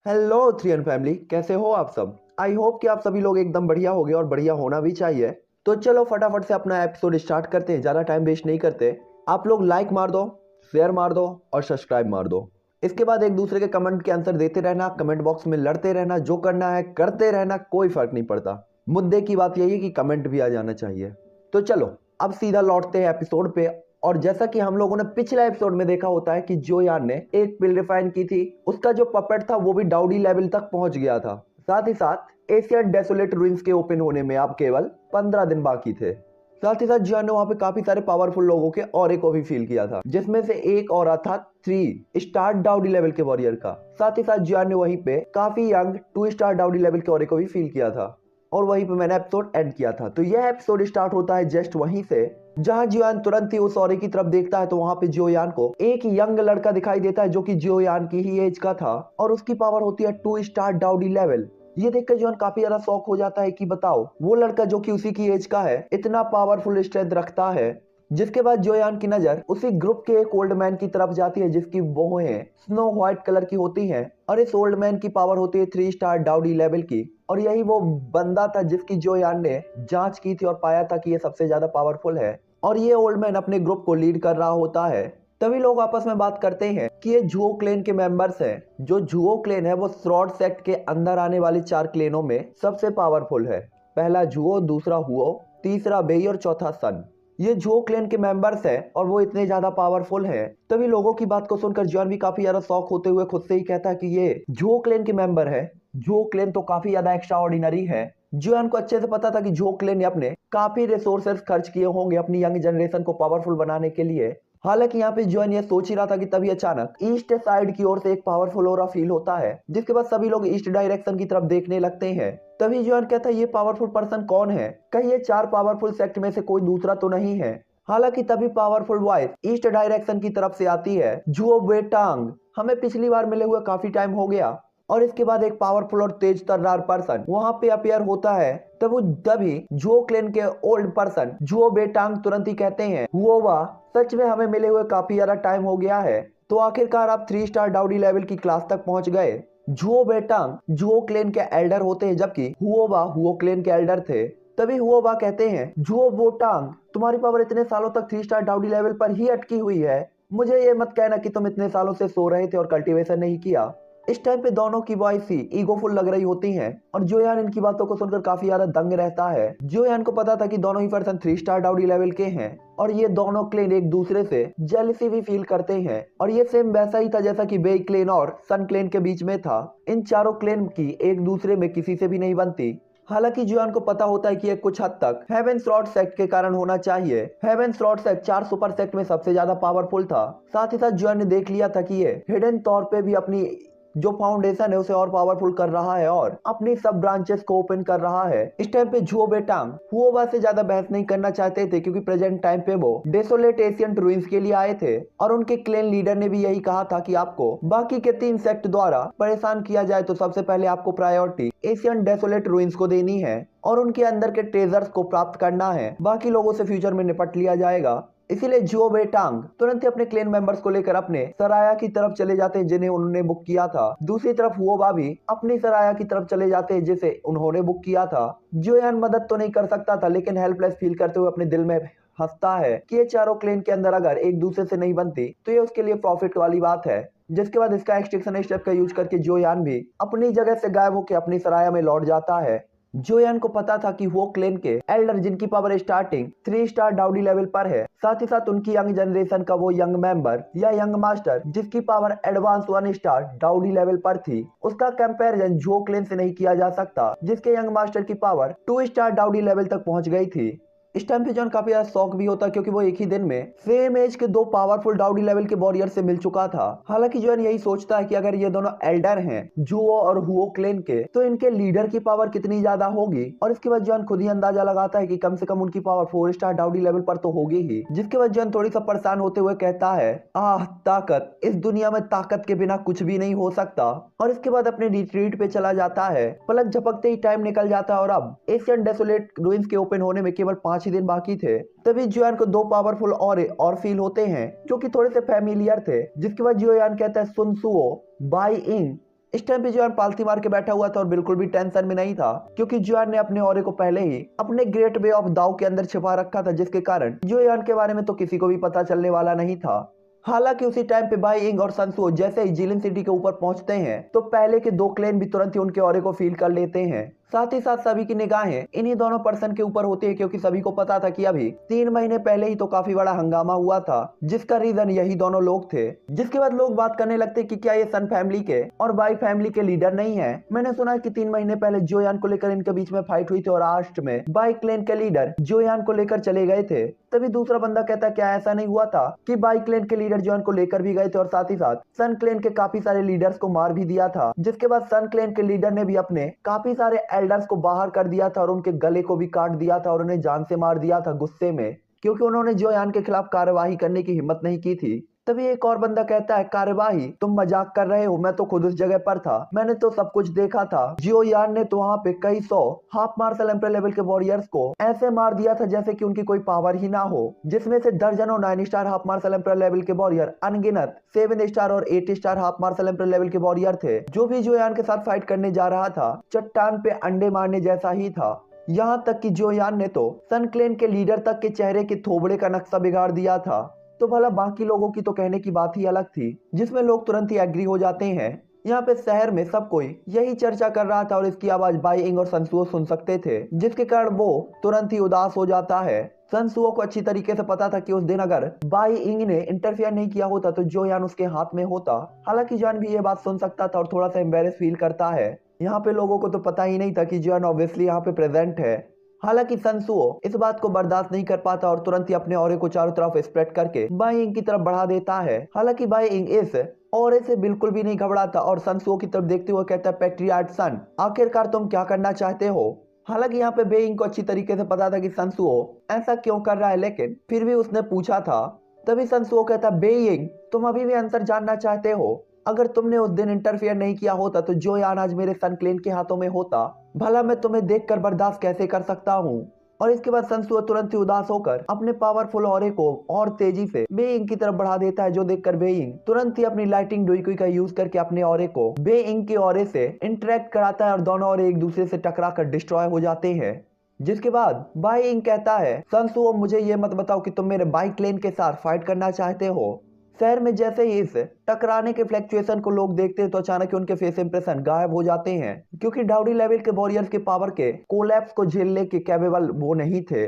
Hello three N family, कैसे हो आप सब। आई होप कि आप सभी लोग एकदम बढ़िया होगे और बढ़िया होना भी चाहिए। तो चलो फटाफट से अपना एपिसोड स्टार्ट करते हैं, ज़्यादा टाइम वेस्ट नहीं करते। आप लोग लाइक मार दो, शेयर मार दो और सब्सक्राइब मार दो। इसके बाद एक दूसरे के कमेंट के आंसर देते रहना, कमेंट बॉक्स में लड़ते रहना, जो करना है करते रहना, कोई फर्क नहीं पड़ता। मुद्दे की बात यही है कि कमेंट भी आ जाना चाहिए। तो चलो अब सीधा लौटते हैं एपिसोड पे। और जैसा कि हम लोगों ने पिछले एपिसोड में देखा होता है कि जो यार ने एक पिल रिफाइन की थी, उसका जो पपेट था वो भी डाउडी लेवल तक पहुंच गया था। साथ ही साथ एशियन डेसोलेट रूइंस के ओपन होने में अब केवल 15 दिन बाकी थे। साथ ही साथ जियान ने वहां पे काफी सारे पावरफुल लोगों के ऑरे को भी फील किया था, जिसमें से एक और था 3 स्टार डाउडी लेवल के वॉरियर का। साथ ही साथ जियान ने वहीं पे काफी यंग 2 स्टार डाउडी लेवल के ऑरे को भी फील किया था। और वहीं पे मैंने एपिसोड एंड किया था। तो यह एपिसोड स्टार्ट होता है जस्ट वहीं से जहां जियोयान तुरंत ही उस औरे की तरफ देखता है। तो वहां पे जियोयान को एक यंग लड़का दिखाई देता है जो कि जियोयान की ही एज का था और उसकी पावर होती है 2 स्टार डाउडी लेवल। ये देखकर जियोयान काफी ज्यादा शॉक हो जाता है कि बताओ, वो लड़का जो कि उसी की एज का है इतना पावरफुल स्ट्रेंथ रखता है। जिसके बाद जियोयान की नजर उसी ग्रुप के एक ओल्ड मैन की तरफ जाती है जिसकी भौहें स्नो व्हाइट कलर की होती हैं। और इस ओल्ड मैन की पावर होती है 3 स्टार डाउडी लेवल की। और यही वो बंदा था जिसकी जियोयान ने जांच की थी और पाया था कि ये सबसे ज्यादा पावरफुल है। और ये ओल्ड मैन अपने ग्रुप को लीड कर रहा होता है। तभी लोग आपस में बात करते हैं कि ये जुओ क्लेन के मेंबर्स हैं। जो जुओ क्लेन है वो श्रॉड सेक्ट के अंदर आने वाले 4 क्लेनों में सबसे पावरफुल है। पहला जुओ, दूसरा हुओ, तीसरा बेई और चौथा सन। ये जुओ क्लेन के मेंबर्स हैं और वो इतने ज्यादा पावरफुल हैं। तभी लोगों की बात को सुनकर जियोन भी काफी ज्यादा शॉक होते हुए खुद से ही कहता है कि ये जुओ क्लेन के मेंबर है। जुओ क्लेन तो काफी ज्यादा एक्स्ट्रा ऑर्डिनरी है। जियोन को अच्छे से पता था कि जुओ क्लेन ने अपने काफी रिसोर्सेज खर्च किए होंगे अपनी यंग जनरेशन को पावरफुल बनाने के लिए। हालांकि यहाँ पे जियोन ये सोच ही रहा था कि तभी अचानक ईस्ट साइड की ओर से एक पावरफुल ऑरा फील होता है, जिसके बाद सभी लोग ईस्ट डायरेक्शन की तरफ देखने लगते हैं। तभी जियोन कहता है ये पावरफुल पर्सन कौन है, कहीं ये 4 पावरफुल सेक्ट में से कोई दूसरा तो नहीं है। हालांकि तभी पावरफुल वॉइस ईस्ट डायरेक्शन की तरफ से आती है, जुओ वेटांग, हमें पिछली बार मिले हुए काफी टाइम हो गया। और इसके बाद एक पावरफुल और तेज तर्रार पर्सन वहां पे अपियर होता है। तभी जुओ क्लेन के ओल्ड पर्सन जुओ बेटांग तुरंत ही कहते हैं, हुओवा, सच में हमें मिले हुए काफी ज्यादा टाइम हो गया है। तो आखिरकार आप 3 स्टार डाउडी लेवल की क्लास तक पहुंच गए। जुओ बेटांग जुओ क्लेन के एल्डर होते हैं, जबकि हुओवा हुओ क्लेन के एल्डर थे। तभी हुओवा कहते हैं, जुओ बोटांग, तुम्हारी पावर इतने सालों तक 3 स्टार डाउडी लेवल पर ही अटकी हुई है। मुझे ये मत कहना कि तुम इतने सालों से सो रहे थे और कल्टीवेशन नहीं किया। इस टाइम पे दोनों की वॉइस ही ईगोफुल लग रही होती हैं और जियोयान इनकी बातों को सुनकर काफी ज्यादा दंग रहता है। जियोयान को पता था कि दोनों ही पर्सन 3 स्टार डाउडी लेवल के हैं और ये दोनों क्लेन एक दूसरे से जेलसी भी फील करते हैं। और ये सेम वैसा ही था जैसा कि बेई क्लेन और सन क्लेन के बीच में था। इन चारों क्लेन की एक दूसरे में किसी से भी नहीं बनती। हालांकि जियोयान को पता होता है कि ये कुछ हद तक हेवन श्रॉड सेक्ट के कारण होना चाहिए। हेवन श्रॉड सेक्ट 4 सुपर सेक्ट में सबसे ज्यादा पावरफुल था। साथ ही साथ जियोयान ने देख लिया था कि ये हिडन तौर पे भी अपनी जो फाउंडेशन है उसे और पावरफुल कर रहा है और अपनी सब ब्रांचेस को ओपन कर रहा है। इस टाइम पे जुओ बेटांग हुओवा से ज्यादा बहस नहीं करना चाहते थे, क्योंकि प्रेजेंट टाइम पे वो डेसोलेट एशियन रूइंस के लिए आए थे और उनके क्लेन लीडर ने भी यही कहा था कि आपको बाकी के 3 सेक्ट द्वारा परेशान किया जाए तो सबसे पहले आपको प्रायोरिटी एशियन डेसोलेट रूइंस को देनी है और उनके अंदर के ट्रेजर्स को प्राप्त करना है। बाकी लोगों से फ्यूचर में निपट लिया जाएगा। इसीलिए जुओ बेटांग तुरंत ही अपने क्लेन मेंबर्स को लेकर अपने सराया की तरफ चले जाते हैं जिन्हें उन्होंने बुक किया था। दूसरी तरफ हुओवा भी अपनी सराया की तरफ चले जाते हैं जिसे उन्होंने बुक किया था। जियोयान मदद तो नहीं कर सकता था, लेकिन हेल्पलेस फील करते हुए अपने दिल में हंसता है कि ये चारों क्लेन के अंदर अगर एक दूसरे से नहीं बनती तो ये उसके लिए प्रॉफिट वाली बात है। जिसके बाद इसका एक्सटेंशन स्टेप का यूज करके जियोयान भी अपनी जगह से गायब होकर अपनी सराया में लौट जाता है। जियोयान को पता था कि वो क्लेन के एल्डर जिनकी पावर स्टार्टिंग 3 स्टार डाउडी लेवल पर है, साथ ही साथ उनकी यंग जनरेशन का वो यंग मेंबर या यंग मास्टर जिसकी पावर एडवांस 1 स्टार डाउडी लेवल पर थी, उसका कंपैरिजन जुओ क्लेन से नहीं किया जा सकता जिसके यंग मास्टर की पावर 2 स्टार डाउडी लेवल तक पहुंच गई थी। इस टाइम पे जॉन काफी ज्यादा शॉक भी होता क्योंकि वो एक ही दिन में सेम एज के 2 पावरफुल डाउडी लेवल के वॉरियर से मिल चुका था। हालांकि जॉन यही सोचता है कि अगर ये दोनों एल्डर हैं जुओ और हुओ क्लेन के, तो इनके लीडर की पावर कितनी ज्यादा होगी। और इसके बाद जॉन खुद ही अंदाजा लगाता है कि कम से कम उनकी पावर 4 स्टार डाउडी लेवल पर तो होगी ही। जिसके बाद जॉन थोड़ी सा परेशान होते हुए कहता है, आह ताकत, इस दुनिया में ताकत के बिना कुछ भी नहीं हो सकता। और इसके बाद अपने रिट्रीट पे चला जाता है। पलक झपकते ही टाइम निकल जाता है और अब एशियन डेसोलेट रूइंस के ओपन होने में केवल 5 ही दिन बाकी थे। तभी जियोयान को 2 पावरफुल और फील होते हैं जो कि थोड़े से फैमिलियर थे। जिसके बाद जियोयान कहता है, सुन सुओ, बाई इंग, इस टाइम पे जुआन पालती मार के बैठा हुआ था और बिल्कुल भी टेंशन में नहीं था, क्योंकि जुआन ने अपने ऑरे को पहले ही अपने ग्रेट वे ऑफ दाव के अंदर छिपा रखा था, जिसके कारण जुआन के बारे में तो किसी को भी पता चलने वाला नहीं था। हालांकि उसी टाइम पे बाई इंग और सनसुओ जैसे ही जिलिन सिटी के ऊपर पहुंचते हैं तो पहले के दो क्लेन भी तुरंत ही उनके ऑरे को फील कर लेते हैं। साथ ही साथ सभी की निगाहें इन्हीं दोनों पर्सन के ऊपर होती है, क्योंकि सभी को पता था कि अभी 3 महीने पहले ही तो काफी बड़ा हंगामा हुआ था, जिसका रीजन यही दोनों लोग थे। जिसके बाद लोग बात करने लगते कि क्या ये सन फैमिली के और बाई फैमिली के लीडर नहीं है। मैंने सुना है कि 3 महीने पहले जोयान को लेकर इनके बीच में फाइट हुई थी और लास्ट में बाई क्लेन के लीडर जोयान को लेकर चले गए थे। तभी दूसरा बंदा कहता है क्या ऐसा नहीं हुआ था कि बाई क्लेन के लीडर जोयान को लेकर भी गए थे और साथ ही साथ सन क्लेन के काफी सारे लीडर्स को मार भी दिया था। जिसके बाद सन क्लेन के लीडर ने भी अपने काफी सारे एल्डर्स को बाहर कर दिया था और उनके गले को भी काट दिया था और उन्हें जान से मार दिया था गुस्से में, क्योंकि उन्होंने जोयान के खिलाफ कार्यवाही करने की हिम्मत नहीं की थी। तभी एक और बंदा कहता है कार्यवाही, तुम मजाक कर रहे हो, मैं तो खुद उस जगह पर था, मैंने तो सब कुछ देखा था। जोयान ने तो वहाँ पे कई 100 हाफ मार्शल एम्पर लेवल के वॉरियर्स को ऐसे मार दिया था जैसे कि उनकी कोई पावर ही ना हो, जिसमें से दर्जनों 9 star half martial emperor level के वॉरियर, अनगिनत 7 स्टार और 8 star half martial emperor level के वॉरियर थे। जो भी जोयान के साथ फाइट करने जा रहा था चट्टान पे अंडे मारने जैसा ही था। यहाँ तक कि जोयान ने तो सन क्लेन के लीडर तक के चेहरे के थोबड़े का नक्शा बिगाड़ दिया था। तो भला बाकी लोगों की तो कहने की बात ही अलग थी, जिसमें लोग तुरंत ही एग्री हो जाते हैं। यहाँ पे शहर में सब कोई यही चर्चा कर रहा था और इसकी आवाज बाई इंग और सनसुओ सुन सकते थे, जिसके कारण वो तुरंत ही उदास हो जाता है। सनसुओ को अच्छी तरीके से पता था कि उस दिन अगर बाई इंग ने इंटरफियर नहीं किया होता तो जोयान उसके हाथ में होता। हालांकि जॉन भी ये बात सुन सकता था और थोड़ा सा एम्बेरस फील करता है। यहाँ पे लोगों को तो पता ही नहीं था कि जॉन ऑब्वियसली यहाँ पे प्रेजेंट है। हालांकि सनसुओ इस बात को बर्दाश्त नहीं कर पाता और तुरंत ही अपने ऑरे को चारों तरफ स्प्रेड करके बाई इंग की तरफ बढ़ा देता है। हालांकि बाई इंग इस ऑरे से बिल्कुल भी नहीं घबराता और सनसुओ की तरफ देखते हुए कहता है पैट्रियार्ट सन, आखिरकार तुम क्या करना चाहते हो। हालांकि यहाँ पे बेइंग को अच्छी तरीके से पता था कि सनसुओ ऐसा क्यों कर रहा है, लेकिन फिर भी उसने पूछा था। तभी सनसुओ कहता बेइंग, तुम अभी भी आंसर जानना चाहते हो। अगर तुमने उस दिन इंटरफियर नहीं किया होता तो जोयान आज मेरे सन क्लेन के हाथों में होता। भला मैं तुम्हें देखकर बर्दाश्त कैसे कर सकता हूँ। और इसके बाद सनसुओ तुरंत ही उदास होकर अपने पावरफुल ऑरे को और तेजी से बेइंग की तरफ बढ़ा देता है, जो देखकर बेइंग तुरंत ही अपनी लाइटिंग डुइकुई का यूज करके अपने ऑरे को बेइंग के ऑरे से इंटरेक्ट कराता है और दोनों ऑरे एक दूसरे से टकरा कर डिस्ट्रॉय हो जाते हैं। जिसके बाद बाई इंग कहता है सनसुओ, मुझे ये मत बताओ कि तुम मेरे बाई क्लेन के साथ फाइट करना चाहते हो। शहर में जैसे ही इस टकराने के फ्लैक्चुएशन को लोग देखते हैं तो अचानक उनके फेस इंप्रेशन गायब हो जाते हैं, क्योंकि डाउडी लेवल के वॉरियर्स के पावर के कोलैप्स को झेलने के कैपेबल वो नहीं थे।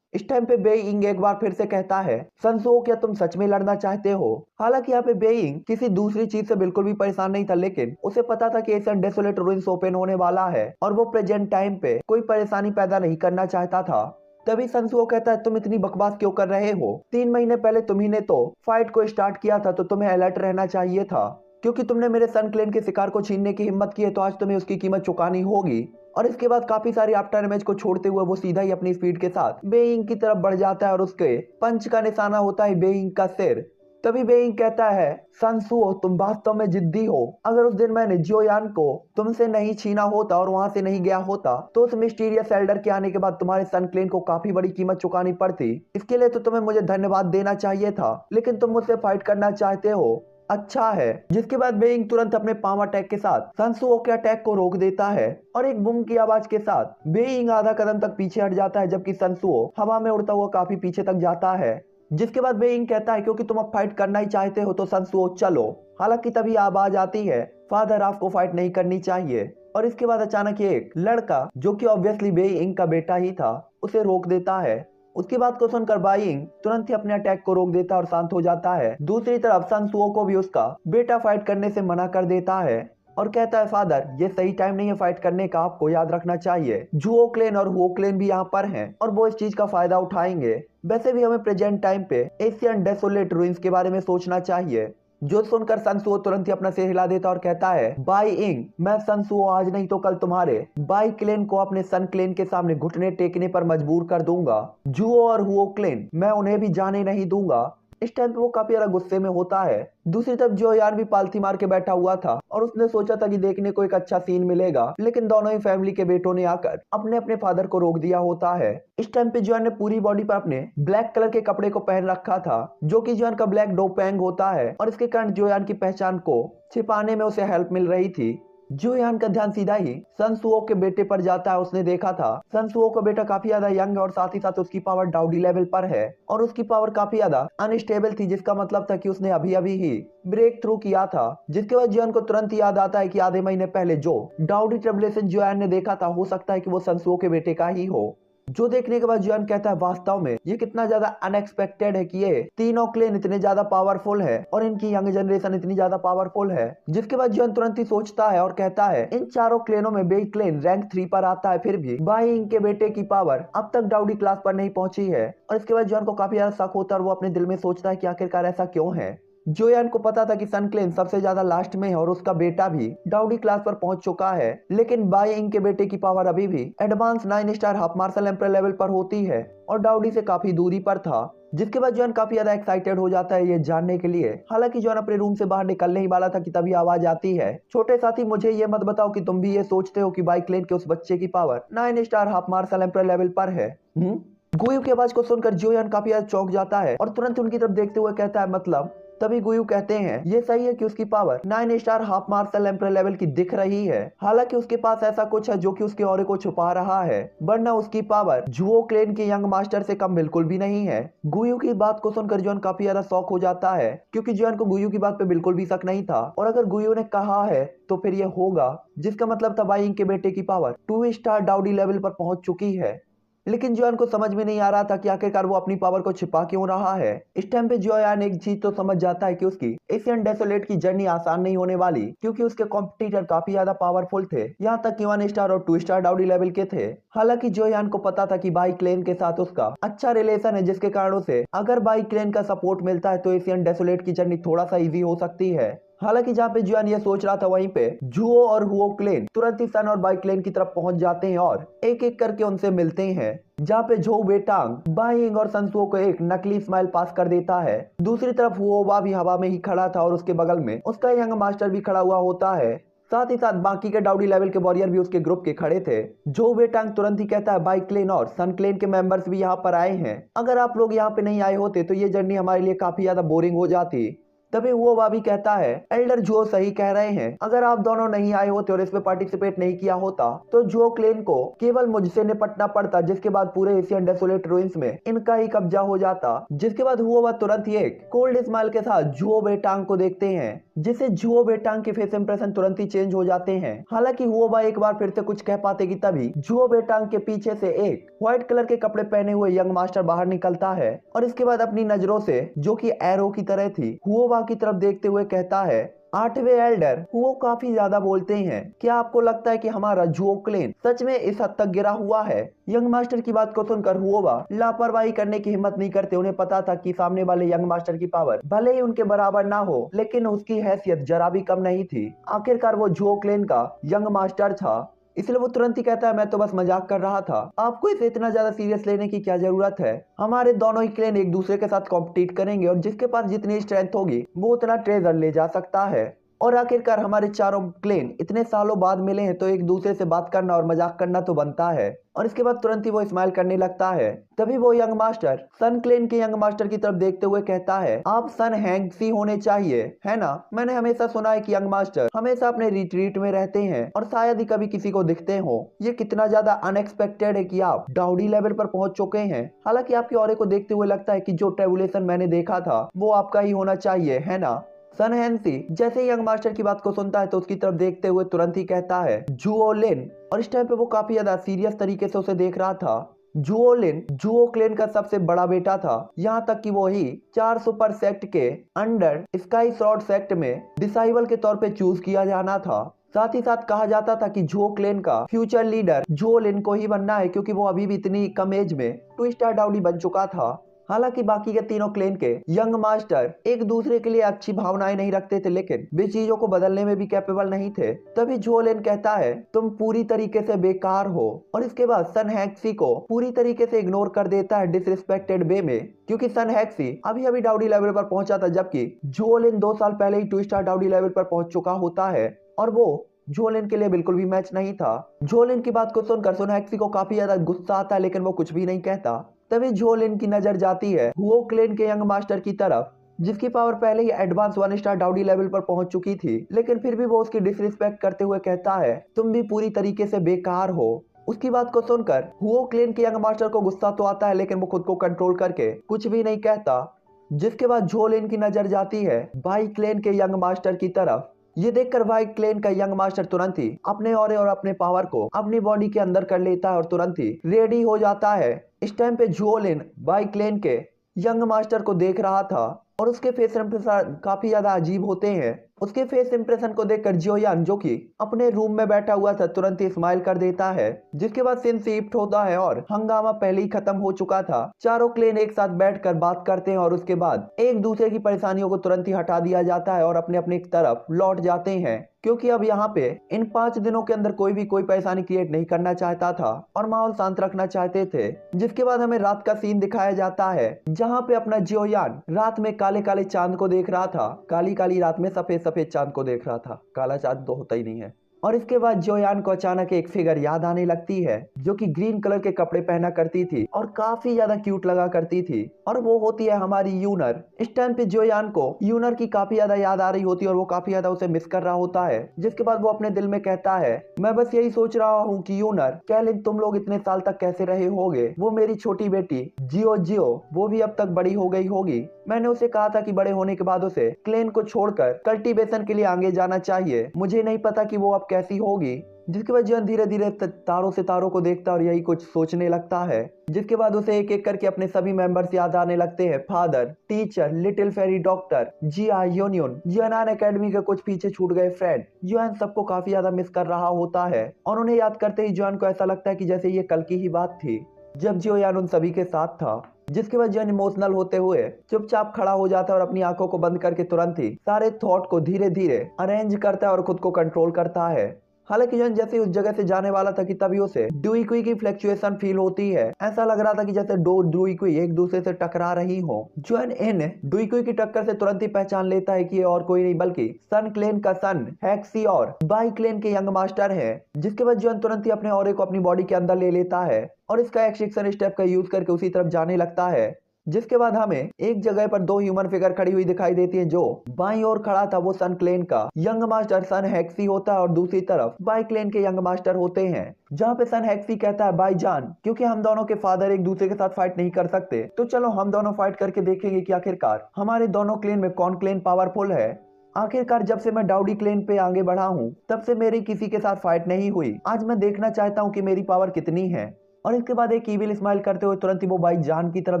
इस टाइम पे बेइंग एक बार फिर से कहता है सनसुओ, क्या तुम सच में लड़ना चाहते हो। हालांकि यहाँ पे बेइंग किसी दूसरी चीज से बिल्कुल भी परेशान नहीं था, लेकिन उसे पता था कि एशियन डेसोलेट रूइंस ओपन होने वाला है और वो प्रेजेंट टाइम पे कोई परेशानी पैदा नहीं करना चाहता था। तभी सनसुओ कहता है तुम इतनी बकवास क्यों कर रहे हो। 3 महीने पहले तुम्ही ने तो फाइट को स्टार्ट किया था, तो तुम्हें अलर्ट रहना चाहिए था, क्योंकि तुमने मेरे सन क्लेन के शिकार को छीनने की हिम्मत की है, तो आज तुम्हें उसकी कीमत चुकानी होगी। और इसके बाद काफी सारी आफ्टर मैच को छोड़ते हुए वो सीधा ही अपनी स्पीड के साथ बेइंग की तरफ बढ़ जाता है और उसके पंच का निशाना होता है बेइंग का सिर। तभी बेइंग कहता है सनसुओ, तुम वास्तव में जिद्दी हो। अगर उस दिन मैंने जोयान को तुमसे नहीं छीना होता और वहां से नहीं गया होता तो उस मिस्टीरियस एल्डर के आने के बाद तुम्हारे सन क्लेन को काफी बड़ी कीमत चुकानी पड़ती। इसके लिए तो तुम्हें मुझे धन्यवाद देना चाहिए था, लेकिन तुम मुझसे फाइट करना चाहते हो। अच्छा है। जिसके बाद बेइंग तुरंत अपने पाम अटैक के साथ सनसुओ के अटैक को रोक देता है और एक बूम की आवाज के साथ बेइंग आधा कदम तक पीछे हट जाता है, जबकि सनसुओ हवा में उड़ता हुआ काफी पीछे तक जाता है। जिसके बाद बेइंग कहता है क्योंकि तुम अब फाइट करना ही चाहते हो तो सनसुओ चलो। हालांकि तभी आवाज आती है फादर, आपको फाइट नहीं करनी चाहिए। और इसके बाद अचानक एक लड़का, जो कि ऑब्वियसली बेइंग का बेटा ही था, उसे रोक देता है। उसकी बात को सुनकर बाइंग तुरंत ही अपने अटैक को रोक देता है और शांत हो जाता है। दूसरी तरफ सनसुओ को भी उसका बेटा फाइट करने से मना कर देता है और कहता है फादर, ये सही टाइम नहीं है फाइट करने का, आपको याद रखना चाहिए जुओ क्लेन और हुओ क्लेन भी यहाँ पर हैं और वो इस चीज का फायदा उठाएंगे। वैसे भी हमें प्रेजेंट टाइम पे एशियन डेसोलेट रूइंस के बारे में सोचना चाहिए। जो सुनकर सनसुओ तुरंत ही अपना सिर हिला देता और कहता है बाई इंग, मैं सनसुओ आज नहीं तो कल तुम्हारे बाई क्लेन को अपने सन क्लेन के सामने घुटने टेकने पर मजबूर कर दूंगा। जुओ और हुओ क्लेन, मैं उन्हें भी जाने नहीं दूंगा। इस टाइम पे वो काफी ज्यादा गुस्से में होता है। दूसरी तरफ जोयान भी पालथी मार के बैठा हुआ था और उसने सोचा था कि देखने को एक अच्छा सीन मिलेगा, लेकिन दोनों ही फैमिली के बेटों ने आकर अपने अपने फादर को रोक दिया होता है। इस टाइम पे जोयान ने पूरी बॉडी पर अपने ब्लैक कलर के कपड़े को पहन रखा था, जो कि जोयान का ब्लैक डोपेंग होता है और इसके कारण जोयान की पहचान को छिपाने में उसे हेल्प मिल रही थी। जुयान का ध्यान सीधा ही सनसुओ के बेटे पर जाता है। उसने देखा था सनसुओ का बेटा काफी ज्यादा यंग है और साथ ही साथ उसकी पावर डाउडी लेवल पर है और उसकी पावर काफी ज्यादा अनस्टेबल थी, जिसका मतलब था कि उसने अभी अभी ही ब्रेक थ्रू किया था। जिसके बाद जुयान को तुरंत याद आता है कि आधे महीने पहले जो डाउडी ट्रबलेशन जुयान ने देखा था, हो सकता है कि वो सनसुओ के बेटे का ही हो। जो देखने के बाद जुयान कहता है वास्तव में ये कितना ज्यादा अनएक्सपेक्टेड है कि ये तीनों क्लेन इतने ज्यादा पावरफुल है और इनकी यंग जनरेशन इतनी ज्यादा पावरफुल है। जिसके बाद जुयान तुरंत ही सोचता है और कहता है इन चारों क्लेनों में बेई क्लेन रैंक 3 पर आता है, फिर भी बाई इंग के बेटे की पावर अब तक डाउडी क्लास पर नहीं पहुंची है। और इसके बाद जुयान को काफी ज्यादा शक होता है और वो अपने दिल में सोचता है कि आखिरकार ऐसा क्यों है। जोयान को पता था कि सन क्लेन सबसे ज्यादा लास्ट में है और उसका बेटा भी डाउडी क्लास पर पहुंच चुका है, लेकिन बाई इंग के बेटे की पावर अभी भी advance 9 star half martial emperor level पर होती है और डाउडी से काफी दूरी पर था। जिसके बाद जोन काफी ज्यादा एक्साइटेड हो जाता है ये जानने के लिए। हालांकि जोन अपने रूम से बाहर निकलने ही वाला था कि तभी आवाज आती है, छोटे साथी मुझे ये मत बताओ कि तुम भी ये सोचते हो कि बाई क्लेन के उस बच्चे की power 9 star half martial emperor level पर है। गुयू की आवाज को सुनकर जोयान काफी ज्यादा चौंक जाता है और तुरंत उनकी तरफ देखते हुए कहता है मतलब। तभी गुयू कहते हैं ये सही है कि उसकी power 9 star half martial emperor level की दिख रही है, हालांकि उसके पास ऐसा कुछ है जो कि उसके ऑरे को छुपा रहा है, वरना उसकी पावर जुओ क्लेन के यंग मास्टर से कम बिल्कुल भी नहीं है। गुयू की बात को सुनकर जोन काफी ज्यादा शॉक हो जाता है, क्योंकि जोन को गुयू की बात पे बिल्कुल भी शक नहीं था और अगर गुयू ने कहा है तो फिर ये होगा, जिसका मतलब था बाई इंग के बेटे की पावर 2 स्टार डाउडी लेवल पर पहुंच चुकी है। लेकिन जोयान को समझ में नहीं आ रहा था कि आखिरकार वो अपनी पावर को छिपा क्यों रहा है। इस टाइम पे जोयान एक चीज तो समझ जाता है कि उसकी एशियन डेसोलेट की जर्नी आसान नहीं होने वाली, क्योंकि उसके कॉम्पिटिटर काफी ज्यादा पावरफुल थे, यहाँ तक कि 1 स्टार और 2 स्टार डाउडी लेवल के थे। हालांकि जोयान को पता था कि बाई क्लेन के साथ उसका अच्छा रिलेशन है, जिसके कारण उसे अगर बाई क्लेन का सपोर्ट मिलता है तो एशियन डेसोलेट की जर्नी थोड़ा सा इजी हो सकती है। हालांकि जहाँ पे जुआन ये सोच रहा था, वहीं पे जुओ और हुओ क्लेन तुरंत ही सन और बाई क्लेन की तरफ पहुंच जाते हैं और एक एक करके उनसे मिलते हैं। जहाँ पे झो वेटांग बाइंग और सनसुओ को एक नकली स्माइल पास कर देता है। दूसरी तरफ हुओबा भी हवा में ही खड़ा था और उसके बगल में उसका यंग मास्टर भी खड़ा हुआ होता है। साथ ही साथ बाकी के डाउडी लेवल के वॉरियर भी उसके ग्रुप के खड़े थे। जो वेटांग तुरंत ही कहता है बाई क्लेन और सन क्लेन के मेंबर्स भी यहाँ पर आए हैं, अगर आप लोग यहाँ पे नहीं आए होते तो ये जर्नी हमारे लिए काफी ज्यादा बोरिंग हो जाती। तभी वो भी कहता है एल्डर जो सही कह रहे हैं, अगर आप दोनों नहीं आए होते और इसमें पार्टिसिपेट नहीं किया होता तो जो क्लेन को केवल मुझसे निपटना पड़ता, जिसके बाद पूरे एशियन डेसोलेट रूइंस में इनका ही कब्जा हो जाता। जिसके बाद हुआ तुरंत ही एक कोल्ड स्माइल के साथ जुओ बेटांग को देखते हैं, जिससे जुओ बेटांग के फेस इंप्रेशन तुरंत ही चेंज हो जाते हैं। हालांकि हुआ एक बार फिर से कुछ कह पाते कि तभी जुओ बेटांग के पीछे से एक व्हाइट कलर के कपड़े पहने हुए यंग मास्टर बाहर निकलता है और इसके बाद अपनी नजरों से, जो कि एरो की तरह थी, हुआ की तरफ देखते हुए कहता है 8वें एल्डर। वो काफी ज्यादा बोलते हैं, क्या आपको लगता है कि हमारा जुओ क्लेन सच में इस हद तक गिरा हुआ है? यंग मास्टर की बात को सुनकर हुआ लापरवाही करने की हिम्मत नहीं करते। उन्हें पता था कि सामने वाले यंग मास्टर की पावर भले ही उनके बराबर ना हो, लेकिन उसकी हैसियत जरा भी कम नहीं थी। आखिरकार वो जुओ क्लेन का यंग मास्टर था, इसलिए वो तुरंत ही कहता है मैं तो बस मजाक कर रहा था, आपको इसे इतना ज्यादा सीरियस लेने की क्या जरूरत है? हमारे दोनों ही क्लेन एक दूसरे के साथ कॉम्पिटिट करेंगे और जिसके पास जितनी स्ट्रेंथ होगी वो उतना ट्रेजर ले जा सकता है। और आखिरकार हमारे चारों क्लेन इतने सालों बाद मिले हैं तो एक दूसरे से बात करना और मजाक करना तो बनता है। और इसके बाद तुरंत ही वो स्माइल करने लगता है। तभी वो यंग मास्टर सन क्लेन के यंग मास्टर की तरफ देखते हुए कहता है आप सन हैंक्सी होने चाहिए, है ना? मैंने हमेशा सुना है कि यंग मास्टर हमेशा अपने रिट्रीट में रहते हैं और शायद ही कभी किसी को दिखते हो। ये कितना ज्यादा अनएक्सपेक्टेड है कि आप डाउडी लेवल पर पहुंच चुके हैं। हालांकि आपके ऑरे को देखते हुए लगता है कि जो ट्रेवुलेशन मैंने देखा था वो आपका ही होना चाहिए, है ना? सन हैंसी जैसे ही यंग मास्टर की बात को सुनता है तो उसकी तरफ देखते हुए तुरंत ही कहता है जुओ लिन। और इस टाइम पे वो काफी ज्यादा सीरियस तरीके से उसे देख रहा था। जुओ लिन जुओ क्लेन का सबसे बड़ा बेटा था, यहाँ तक कि वो ही 4 सुपर सेक्ट के अंडर स्काई शॉर्ट सेक्ट में डिसाइबल के तौर पे चूज किया जाना था। साथ ही साथ कहा जाता था कि जुओ क्लेन का फ्यूचर लीडर जुओ लिन को ही बनना है, क्योंकि वो अभी भी इतनी कम एज में 2 स्टार डाउडी बन चुका था। हालांकि बाकी के तीनों क्लेन के यंग मास्टर एक दूसरे के लिए अच्छी भावनाएं नहीं रखते थे, लेकिन वे चीजों को बदलने में भी कैपेबल नहीं थे। तभी जोलेन कहता है तुम पूरी तरीके से बेकार हो, और इसके बाद सन हैक्सी को पूरी तरीके से इग्नोर कर देता है डिसरिस्पेक्टेड वे में, क्योंकि सन हैक्सी अभी अभी डाउडी लेवल पर पहुंचा था, जबकि जोलेन 2 साल पहले ही 2 स्टार डाउडी लेवल पर पहुंच चुका होता है और वो जोलिन के लिए बिल्कुल भी मैच नहीं था। जोलिन की बात को सुनकर सन हैक्सी को काफी ज्यादा गुस्सा आता है, लेकिन वो कुछ भी नहीं कहता। तभी जोलिन की नजर जाती है हुओ क्लेन के यंग मास्टर की तरफ, जिसकी पावर पहले ही एडवांस 1 स्टार डाउडी लेवल पर पहुंच चुकी थी, लेकिन फिर भी वो उसकी डिसरिस्पेक्ट करते हुए कहता है तुम भी पूरी तरीके से बेकार हो। उसकी बात को सुनकर हुओ क्लेन के यंग मास्टर को गुस्सा तो आता है, लेकिन वो खुद को कंट्रोल करके कुछ भी नहीं कहता। जिसके बाद झो लेन की नजर जाती है भाई क्लेन के यंग मास्टर की तरफ। ये देखकर भाई क्लेन का यंग मास्टर तुरंत ही अपने ऑरे और अपने पावर को अपनी बॉडी के अंदर कर लेता है और तुरंत ही रेडी हो जाता है। इस टाइम पे झो लेन भाई क्लेन के यंग मास्टर को देख रहा था और उसके फेस इंप्रेशन काफी ज्यादा अजीब होते हैं। उसके फेस इंप्रेशन को देखकर जियोयान जो कि अपने रूम में बैठा हुआ था तुरंत ही स्माइल कर देता है। जिसके बाद सीन शिफ्ट होता है और हंगामा पहले ही खत्म हो चुका था। चारों क्लेन एक साथ बैठकर बात करते हैं और उसके बाद एक दूसरे की परेशानियों को तुरंत ही हटा दिया जाता है और अपने अपनी तरफ लौट जाते हैं, क्योंकि अब यहाँ पे इन 5 दिनों के अंदर कोई भी कोई परेशानी क्रिएट नहीं करना चाहता था और माहौल शांत रखना चाहते थे। जिसके बाद हमें रात का सीन दिखाया जाता है जहाँ पे अपना जियोयान रात में काले काले चांद को देख रहा था। काली काली रात में सफेद सफेद चांद को देख रहा था, काला चांद तो होता ही नहीं है। और इसके बाद जियोयान को अचानक एक फिगर याद आने लगती है जो कि ग्रीन कलर के कपड़े पहना करती थी और काफी ज्यादा क्यूट लगा करती थी, और वो होती है हमारी यूनर। इस टाइम पे जियोयान को यूनर की काफी ज्यादा याद आ रही होती है और वो काफी ज्यादा उसे मिस कर रहा होता है। जिसके बाद वो अपने दिल में कहता है मैं बस यही सोच रहा हूँ कि यूनर कैलिन तुम लोग इतने साल तक कैसे रहे होगे। वो मेरी छोटी बेटी जियो जियो वो भी अब तक बड़ी हो गई होगी। मैंने उसे कहा था कि बड़े होने के बाद उसे क्लेन को छोड़कर कल्टीवेशन के लिए आगे जाना चाहिए। मुझे नहीं पता कि वो अब कैसी होगी। जिसके बाद जॉन धीरे धीरे तारों से तारों को देखता और यही कुछ सोचने लगता है। जिसके बाद उसे एक एक करके अपने सभी मेंबर्स याद आने लगते हैं, father, teacher, little fairy doctor, जिया, यूनियन, जियानान एकेडमी के कुछ पीछे छूट गए फ्रेंड। जॉन सबको काफी ज्यादा मिस कर रहा होता है और उन्हें याद करते ही जॉन को ऐसा लगता है कि जैसे ये कल की ही बात थी जब जियोयान उन सभी के साथ था। जिसके बाद जॉन इमोशनल होते हुए चुपचाप खड़ा हो जाता है और अपनी आंखों को बंद करके तुरंत ही सारे थॉट को धीरे धीरे अरेंज करता है और खुद को कंट्रोल करता है। हालांकि जॉन जैसे उस जगह से जाने वाला था कि तभी उसे ड्यूइक्वी की फ्लक्चुएशन फील होती है। ऐसा लग रहा था कि जैसे दो ड्यूइक्वी एक दूसरे से टकरा रही हो। जॉन इन ड्यूइक्वी की टक्कर से तुरंत ही पहचान लेता है कि ये और कोई नहीं बल्कि सन क्लेन का सन हेक्सी और बाई क्लेन के यंग मास्टर है। जिसके बाद जॉन तुरंत ही अपने ऑरे को अपनी बॉडी के अंदर ले लेता है और इसका एक्सट्रैक्शन स्टेप का यूज करके उसी तरफ जाने लगता है। जिसके बाद हमें एक जगह पर 2 ह्यूमन फिगर खड़ी हुई दिखाई देती है। जो बाईं ओर खड़ा था वो सन क्लेन का यंग मास्टर सन हेक्सी होता है और दूसरी तरफ बाई क्लेन के यंग मास्टर होते हैं। जहाँ पे सन हेक्सी कहता है भाई जान क्योंकि हम दोनों के फादर एक दूसरे के साथ फाइट नहीं कर सकते तो चलो हम दोनों फाइट करके देखेंगे कि आखिरकार हमारे दोनों क्लेन में कौन क्लेन पावरफुल है। आखिरकार जब से मैं डाउडी क्लेन पे आगे बढ़ा हूँ तब से मेरी किसी के साथ फाइट नहीं हुई। आज मैं देखना चाहता हूँ कि मेरी पावर कितनी है। और इसके बाद एक ईविल स्माइल करते हुए तुरंत ही वो भाई जान की तरफ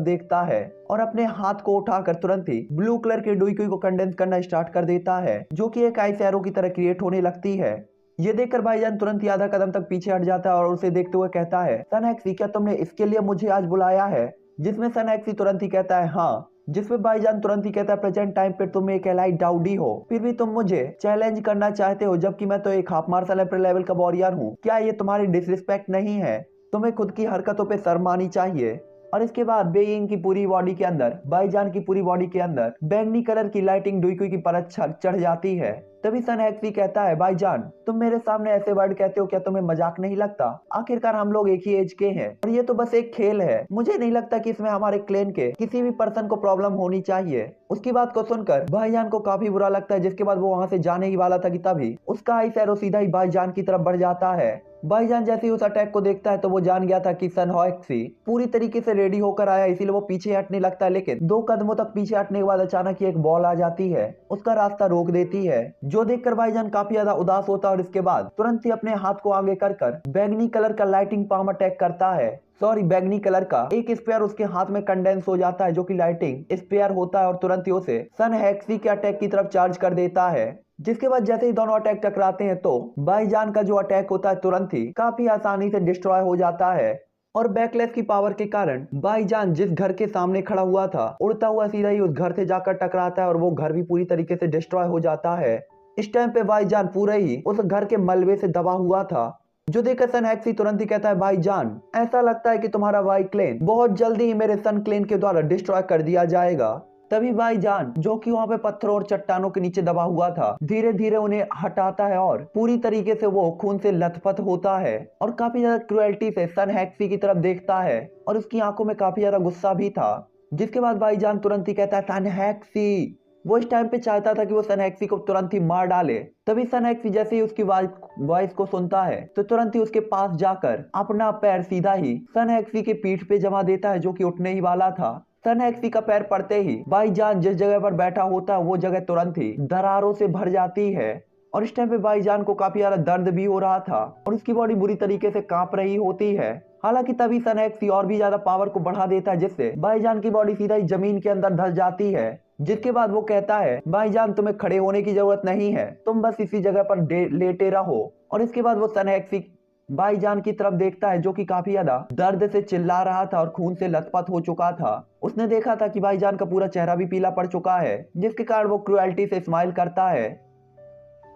देखता है और अपने हाथ को उठाकर तुरंत ही ब्लू कलर के ड्यूइक्वी को कंडेंस करना स्टार्ट कर देता है जो कि एक आइस एरो की तरह क्रिएट होने लगती है। ये देखकर भाईजान तुरंत ही आधा कदम तक पीछे हट जाता है और उसे देखते हुए कहता है सन हेक्सी क्या तुमने इसके लिए मुझे आज बुलाया है। जिसमें सन हेक्सी तुरंत ही कहता है हाँ। जिसमें भाईजान तुरंत ही कहता है प्रेजेंट टाइम पे तुम एक एलाइट डाउडी हो फिर भी तुम मुझे चैलेंज करना चाहते हो जबकि मैं तो एक हाफ मार्शल लेवल का वॉरियर हूँ। क्या ये तुम्हारी डिसरिस्पेक्ट नहीं है? तुम्हें खुद की हरकतों पे शर्म आनी चाहिए। और इसके बाद बेइंग की पूरी बॉडी के अंदर भाईजान की पूरी बॉडी के अंदर बैंगनी कलर की लाइटिंग ड्यूइक्वी की परत चढ़ जाती है। तभी सन हेक्सी कहता है भाईजान तुम मेरे सामने ऐसे वर्ड कहते हो क्या तुम्हें मजाक नहीं लगता? आखिरकार हम लोग एक ही एज के हैं और ये तो बस एक खेल है। मुझे नहीं लगता कि इसमें हमारे क्लेन के किसी भी पर्सन को प्रॉब्लम होनी चाहिए। उसकी बात को सुनकर भाईजान को काफी बुरा लगता है। जिसके बाद वो वहां से जाने ही वाला था कि तभी उसका आइस एरो सीधा ही भाईजान की तरफ बढ़ जाता है। भाईजान जैसे ही उस अटैक को देखता है तो वो जान गया था कि सन हेक्सी पूरी तरीके से रेडी होकर आया, इसीलिए वो पीछे हटने लगता है। लेकिन 2 कदमों तक पीछे हटने के बाद अचानक ही एक बॉल आ जाती है, उसका रास्ता रोक देती है। जो देखकर भाईजान काफी ज्यादा उदास होता है और इसके बाद तुरंत ही अपने हाथ को आगे कर बैगनी कलर का लाइटिंग पाम अटैक करता है। सॉरी बैगनी कलर का एक स्पेयर उसके हाथ में कंडेंस हो जाता है जो कि लाइटिंग स्पेयर होता है और तुरंत ही उसे सन हेक्सी के अटैक की तरफ चार्ज कर देता है। जिसके बाद जैसे ही दोनों अटैक टकराते हैं तो भाईजान का जो अटैक होता है तुरंत ही काफी आसानी से डिस्ट्रॉय हो जाता है। और बैकलेस की पावर के कारण भाईजान जिस घर के सामने खड़ा हुआ था उड़ता हुआ सीधा ही उस घर से जाकर टकराता है और वो घर भी पूरी तरीके से डिस्ट्रॉय हो जाता है। इस टाइम पे भाईजान पूरे ही उस घर के मलबे से दबा हुआ था। जो देखकर सन हेक्सी तुरंत ही कहता है भाईजान ऐसा लगता है कि तुम्हारा भाई क्लेन बहुत जल्दी ही मेरे सन क्लेन के द्वारा डिस्ट्रॉय कर दिया जाएगा। तभी भाईजान जो कि वहां पे पत्थरों और चट्टानों के नीचे दबा हुआ था धीरे धीरे उन्हें हटाता है और पूरी तरीके से वो खून से लथपथ होता है और काफी ज्यादा क्रुएल्टी से सन हेक्सी की तरफ देखता है और उसकी आंखों में काफी ज्यादा गुस्सा भी था। जिसके बाद भाईजान तुरंत ही कहता है सन हेक्सी। वो इस टाइम पे चाहता था कि वो सन हेक्सी को तुरंत ही मार डाले। तभी सन हेक्सी जैसे ही उसकी वॉइस को सुनता है तो तुरंत ही उसके पास जाकर अपना पैर सीधा ही सन हेक्सी के पीठ पे जमा देता है, जो कि उठने ही वाला था। सन हेक्सी का पैर पड़ते ही भाईजान जिस जगह पर बैठा होता है वो जगह तुरंत ही दरारों से भर जाती है। और इस टाइम पे भाईजान को काफी ज्यादा दर्द भी हो रहा था और उसकी बॉडी बुरी तरीके से कांप रही होती है। हालांकि तभी सन हेक्सी और भी ज्यादा पावर को बढ़ा देता है, जिससे भाईजान की बॉडी सीधा ही जमीन के अंदर धंस जाती है। जिसके बाद वो कहता है भाईजान तुम्हें खड़े होने की जरूरत नहीं है, तुम बस इसी जगह पर लेटे रहो। और इसके बाद वो सन हेक्सी भाईजान की तरफ देखता है, जो कि काफी ज्यादा दर्द से चिल्ला रहा था और खून से लथपथ हो चुका था। उसने देखा था कि भाईजान का पूरा चेहरा भी पीला पड़ चुका है, जिसके कारण वो क्रुएल्टी से स्माइल करता है।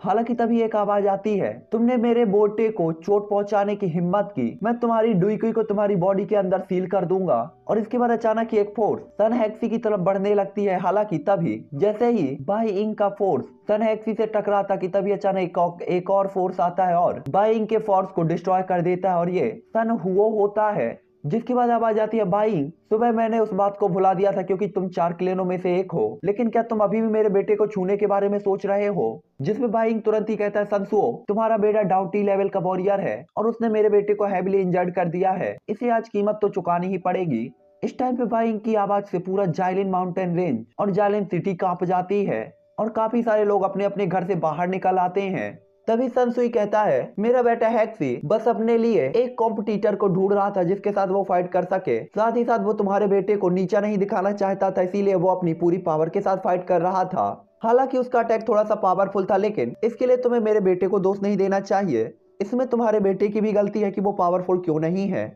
हालांकि तभी एक आवाज आती है, तुमने मेरे बेटे को चोट पहुंचाने की हिम्मत की, मैं तुम्हारी डुईकुई को तुम्हारी बॉडी के अंदर सील कर दूंगा। और इसके बाद अचानक एक फोर्स सन हेक्सी की तरफ बढ़ने लगती है। हालांकि तभी जैसे ही बाई इंग का फोर्स सन हेक्सी से टकराता कि तभी अचानक एक और फोर्स आता है और बाई इंग के फोर्स को डिस्ट्रॉय कर देता है और ये सन हुओ होता है। जिसके बाद आवाज आती है, भाई सुबह मैंने उस बात को भुला दिया था क्योंकि तुम 4 क्लेनों में से एक हो, लेकिन क्या तुम अभी भी मेरे बेटे को छूने के बारे में सोच रहे हो? जिसमें भाई तुरंत ही कहता है, संसुओ तुम्हारा बेटा डाउटी लेवल का वॉरियर है और उसने मेरे बेटे को हैविली इंजर्ड कर दिया है, इसे आज कीमत तो चुकानी ही पड़ेगी। इस टाइम पे भाई की आवाज से पूरा जाइलिन माउंटेन रेंज और जाइलिन सिटी कांप जाती है और काफी सारे लोग अपने अपने घर से बाहर निकल आते हैं। तभी सनसुई कहता है, मेरा बेटा हेक्सी बस अपने लिए एक कॉम्पिटिटर को ढूंढ रहा था जिसके साथ वो फाइट कर सके, साथ ही साथ वो तुम्हारे बेटे को नीचा नहीं दिखाना चाहता था, इसीलिए वो अपनी पूरी पावर के साथ फाइट कर रहा था। हालांकि उसका अटैक थोड़ा सा पावरफुल था, लेकिन इसके लिए तुम्हें मेरे बेटे को दोष नहीं देना चाहिए, इसमें तुम्हारे बेटे की भी गलती है कि वो पावरफुल क्यों नहीं है।